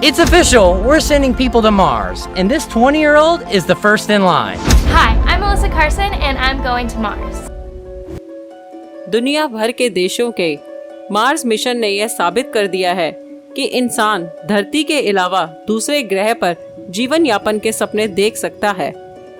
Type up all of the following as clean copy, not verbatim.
It's official, we're sending people to Mars, and this 20-year-old is the first in line. Hi, I'm Melissa Carson and I'm going to Mars. दुनिया भर के देशों के Mars mission ने यह साबित कर दिया है कि इंसान धरती के अलावा दूसरे ग्रह पर जीवन यापन के सपने देख सकता है।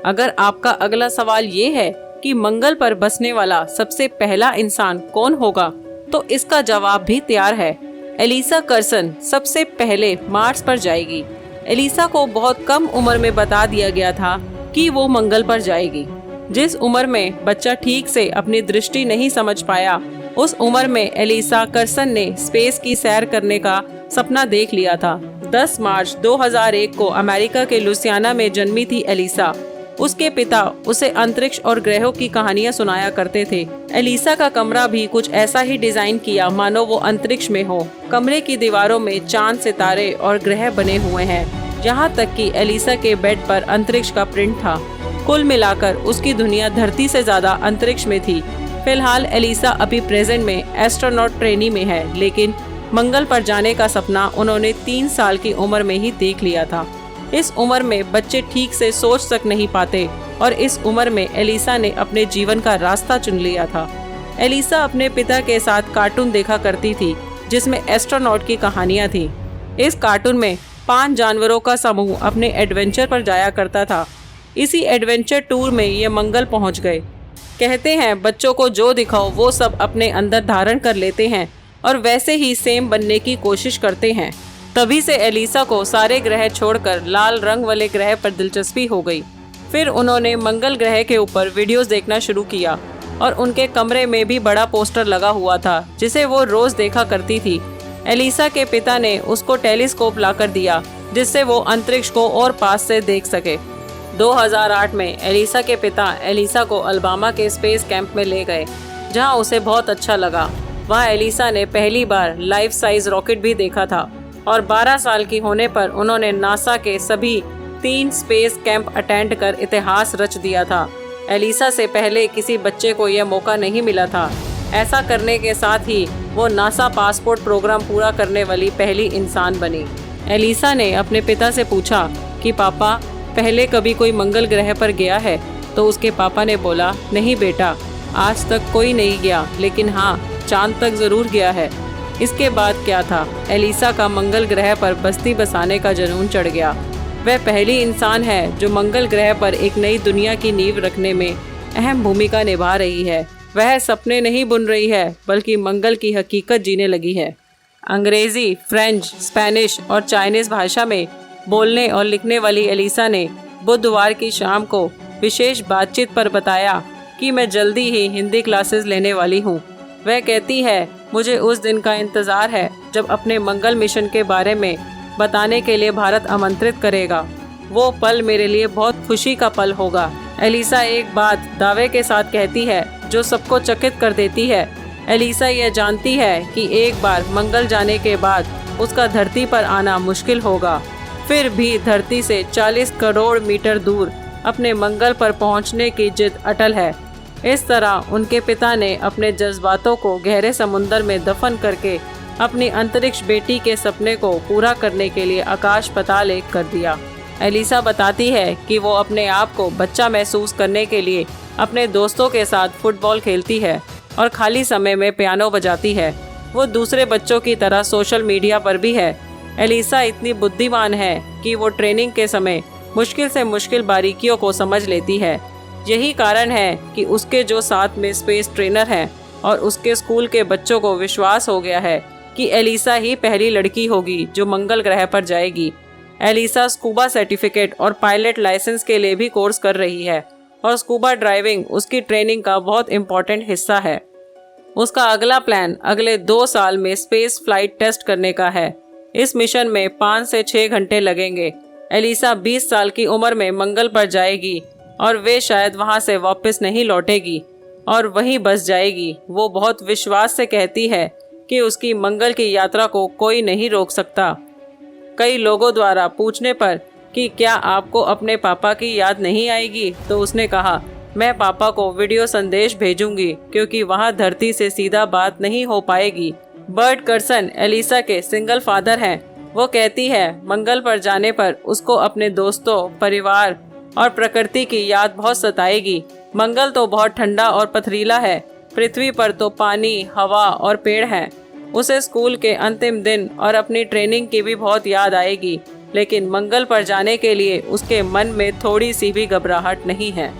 अगर आपका अगला सवाल ये है कि मंगल पर बसने वाला सबसे पहला इंसान कौन होगा, तो इसका जवाब भी तैयार है। एलिसा कर्सन सबसे पहले मार्स पर जाएगी। एलिसा को बहुत कम उम्र में बता दिया गया था कि वो मंगल पर जाएगी। जिस उम्र में बच्चा ठीक से अपनी दृष्टि नहीं समझ पाया, उस उम्र में एलिसा कर्सन ने स्पेस की सैर करने का सपना देख लिया था। 10 मार्च 2001 को अमेरिका के लुसियाना में जन्मी थी एलिसा। उसके पिता उसे अंतरिक्ष और ग्रहों की कहानियां सुनाया करते थे। एलिसा का कमरा भी कुछ ऐसा ही डिजाइन किया मानो वो अंतरिक्ष में हो। कमरे की दीवारों में चांद, सितारे और ग्रह बने हुए हैं। यहाँ तक कि एलिसा के बेड पर अंतरिक्ष का प्रिंट था। कुल मिलाकर उसकी दुनिया धरती से ज्यादा अंतरिक्ष में थी। फिलहाल एलिसा अभी प्रेजेंट में एस्ट्रोनॉट ट्रेनी में है, लेकिन मंगल पर जाने का सपना उन्होंने 3 साल की उम्र में ही देख लिया था। इस उम्र में बच्चे ठीक से सोच तक नहीं पाते और इस उम्र में एलिसा ने अपने जीवन का रास्ता चुन लिया था। एलिसा अपने पिता के साथ कार्टून देखा करती थी जिसमें एस्ट्रोनॉट की कहानियां थी। इस कार्टून में 5 जानवरों का समूह अपने एडवेंचर पर जाया करता था। इसी एडवेंचर टूर में ये मंगल पहुंच गए। कहते हैं बच्चों को जो दिखाओ वो सब अपने अंदर धारण कर लेते हैं और वैसे ही सेम बनने की कोशिश करते हैं। तभी से एलिसा को सारे ग्रह छोड़कर लाल रंग वाले ग्रह पर दिलचस्पी हो गई। फिर उन्होंने मंगल ग्रह के ऊपर वीडियोस देखना शुरू किया और उनके कमरे में भी बड़ा पोस्टर लगा हुआ था जिसे वो रोज देखा करती थी। एलिसा के पिता ने उसको टेलीस्कोप लाकर दिया जिससे वो अंतरिक्ष को और पास से देख सके। 2008 में एलिसा के पिता एलिसा को अल्बामा के स्पेस कैंप में ले गए, जहां उसे बहुत अच्छा लगा। वहां एलिसा ने पहली बार लाइफ साइज रॉकेट भी देखा था और 12 साल की होने पर उन्होंने नासा के सभी 3 स्पेस कैंप अटेंड कर इतिहास रच दिया था। एलिसा से पहले किसी बच्चे को यह मौका नहीं मिला था। ऐसा करने के साथ ही वो नासा पासपोर्ट प्रोग्राम पूरा करने वाली पहली इंसान बनी। एलिसा ने अपने पिता से पूछा कि पापा, पहले कभी कोई मंगल ग्रह पर गया है? तो उसके पापा ने बोला, नहीं बेटा, आज तक कोई नहीं गया, लेकिन हाँ, चांद तक ज़रूर गया है। इसके बाद क्या था, एलिसा का मंगल ग्रह पर बस्ती बसाने का जुनून चढ़ गया। वह पहली इंसान है जो मंगल ग्रह पर एक नई दुनिया की नींव रखने में अहम भूमिका निभा रही है। वह सपने नहीं बुन रही है बल्कि मंगल की हकीकत जीने लगी है। अंग्रेजी, फ्रेंच, स्पेनिश और चाइनीज़ भाषा में बोलने और लिखने वाली एलिसा ने बुधवार की शाम को विशेष बातचीत पर बताया कि मैं जल्दी ही हिंदी क्लासेस लेने वाली हूँ। वह कहती है, मुझे उस दिन का इंतज़ार है जब अपने मंगल मिशन के बारे में बताने के लिए भारत आमंत्रित करेगा। वो पल मेरे लिए बहुत खुशी का पल होगा। एलिसा एक बात दावे के साथ कहती है जो सबको चकित कर देती है। एलिसा यह जानती है कि एक बार मंगल जाने के बाद उसका धरती पर आना मुश्किल होगा। फिर भी धरती से 40 करोड़ मीटर दूर अपने मंगल पर पहुंचने की जिद अटल है। इस तरह उनके पिता ने अपने जज्बातों को गहरे समुंदर में दफन करके अपनी अंतरिक्ष बेटी के सपने को पूरा करने के लिए आकाश पाताल एक कर दिया। एलिसा बताती है कि वो अपने आप को बच्चा महसूस करने के लिए अपने दोस्तों के साथ फुटबॉल खेलती है और खाली समय में पियानो बजाती है। वो दूसरे बच्चों की तरह सोशल मीडिया पर भी है। एलिसा इतनी बुद्धिमान है कि वो ट्रेनिंग के समय मुश्किल से मुश्किल बारीकियों को समझ लेती है। यही कारण है कि उसके जो साथ में स्पेस ट्रेनर हैं और उसके स्कूल के बच्चों को विश्वास हो गया है कि एलिसा ही पहली लड़की होगी जो मंगल ग्रह पर जाएगी। एलिसा स्कूबा सर्टिफिकेट और पायलट लाइसेंस के लिए भी कोर्स कर रही है और स्कूबा ड्राइविंग उसकी ट्रेनिंग का बहुत इम्पोर्टेंट हिस्सा है। उसका अगला प्लान अगले 2 साल में स्पेस फ्लाइट टेस्ट करने का है। इस मिशन में 5 से 6 घंटे लगेंगे। एलिसा 20 साल की उम्र में मंगल पर जाएगी और वे शायद वहां से वापस नहीं लौटेगी और वहीं बस जाएगी। वो बहुत विश्वास से कहती है कि उसकी मंगल की यात्रा को कोई नहीं रोक सकता। कई लोगों द्वारा पूछने पर कि क्या आपको अपने पापा की याद नहीं आएगी, तो उसने कहा, मैं पापा को वीडियो संदेश भेजूंगी क्योंकि वहां धरती से सीधा बात नहीं हो पाएगी। बर्ट कर्सन एलिसा के सिंगल फादर हैं। वो कहती है मंगल पर जाने पर उसको अपने दोस्तों, परिवार और प्रकृति की याद बहुत सताएगी। मंगल तो बहुत ठंडा और पथरीला है, पृथ्वी पर तो पानी, हवा और पेड़ हैं। उसे स्कूल के अंतिम दिन और अपनी ट्रेनिंग की भी बहुत याद आएगी, लेकिन मंगल पर जाने के लिए उसके मन में थोड़ी सी भी घबराहट नहीं है।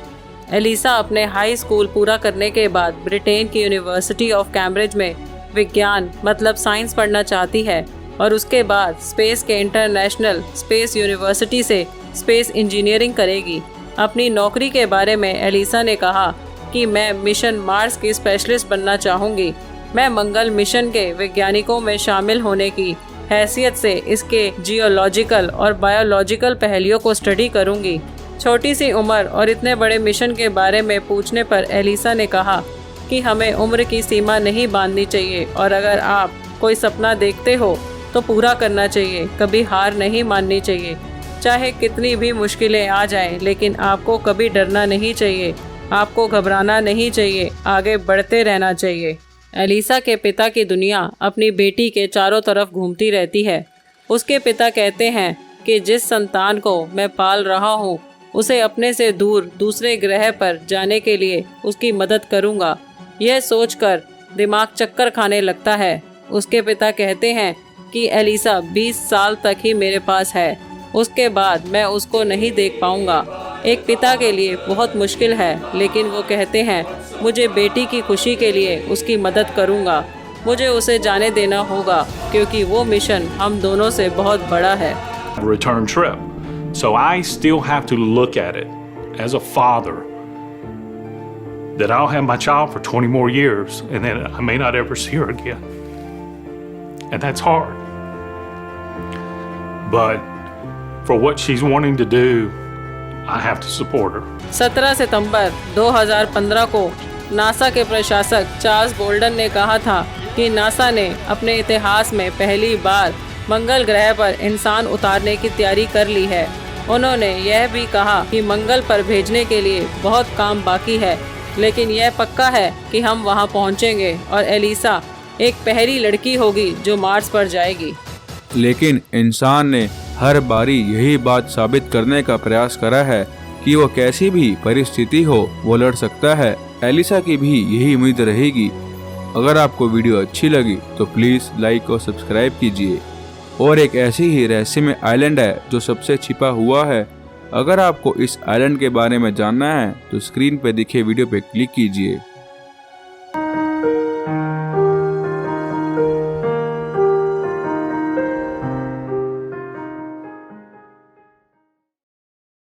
एलिसा अपने हाई स्कूल पूरा करने के बाद ब्रिटेन की यूनिवर्सिटी ऑफ कैम्ब्रिज में विज्ञान मतलब साइंस पढ़ना चाहती है और उसके बाद स्पेस के इंटरनेशनल स्पेस यूनिवर्सिटी से स्पेस इंजीनियरिंग करेगी। अपनी नौकरी के बारे में एलिसा ने कहा कि मैं मिशन मार्स की स्पेशलिस्ट बनना चाहूँगी। मैं मंगल मिशन के वैज्ञानिकों में शामिल होने की हैसियत से इसके जियोलॉजिकल और बायोलॉजिकल पहलुओं को स्टडी करूँगी। छोटी सी उम्र और इतने बड़े मिशन के बारे में पूछने पर एलिसा ने कहा कि हमें उम्र की सीमा नहीं बांधनी चाहिए और अगर आप कोई सपना देखते हो तो पूरा करना चाहिए, कभी हार नहीं माननी चाहिए। चाहे कितनी भी मुश्किलें आ जाएं, लेकिन आपको कभी डरना नहीं चाहिए, आपको घबराना नहीं चाहिए, आगे बढ़ते रहना चाहिए। एलिसा के पिता की दुनिया अपनी बेटी के चारों तरफ घूमती रहती है। उसके पिता कहते हैं कि जिस संतान को मैं पाल रहा हूँ उसे अपने से दूर दूसरे ग्रह पर जाने के लिए उसकी मदद करूँगा। यह सोचकर दिमाग चक्कर खाने लगता है। उसके पिता कहते हैं कि एलिसा 20 साल तक ही मेरे पास है, उसके बाद मैं उसको नहीं देख पाऊँगा। एक पिता के लिए बहुत मुश्किल है, लेकिन वो कहते हैं मुझे बेटी की खुशी के लिए उसकी मदद करूँगा। मुझे उसे जाने देना होगा क्योंकि वो मिशन हम दोनों से बहुत बड़ा है। Return trip. So I still have to look at it as a father that I'll have my child for 20 more years and then I may not ever see her again. And that's hard. But for what she's wanting to do, I have to support her. 17 सितंबर 2015 को NASA के प्रशासक Charles बोल्डन ने कहा था कि NASA ने अपने इतिहास में पहली बार मंगल ग्रह पर इंसान उतारने की तैयारी कर ली है। उन्होंने यह भी कहा कि मंगल पर भेजने के लिए बहुत काम बाकी है, लेकिन यह पक्का है कि हम वहां पहुंचेंगे और एलिसा एक पहली लड़की होगी जो मार्स पर जाएगी। लेकिन इंसान ने हर बारी यही बात साबित करने का प्रयास करा है कि वो कैसी भी परिस्थिति हो वो लड़ सकता है। एलिसा की भी यही उम्मीद रहेगी। अगर आपको वीडियो अच्छी लगी तो प्लीज़ लाइक और सब्सक्राइब कीजिए। और एक ऐसी ही रहस्यमय आइलैंड है जो सबसे छिपा हुआ है। अगर आपको इस आइलैंड के बारे में जानना है तो स्क्रीन पर दिखे वीडियो पे क्लिक कीजिए।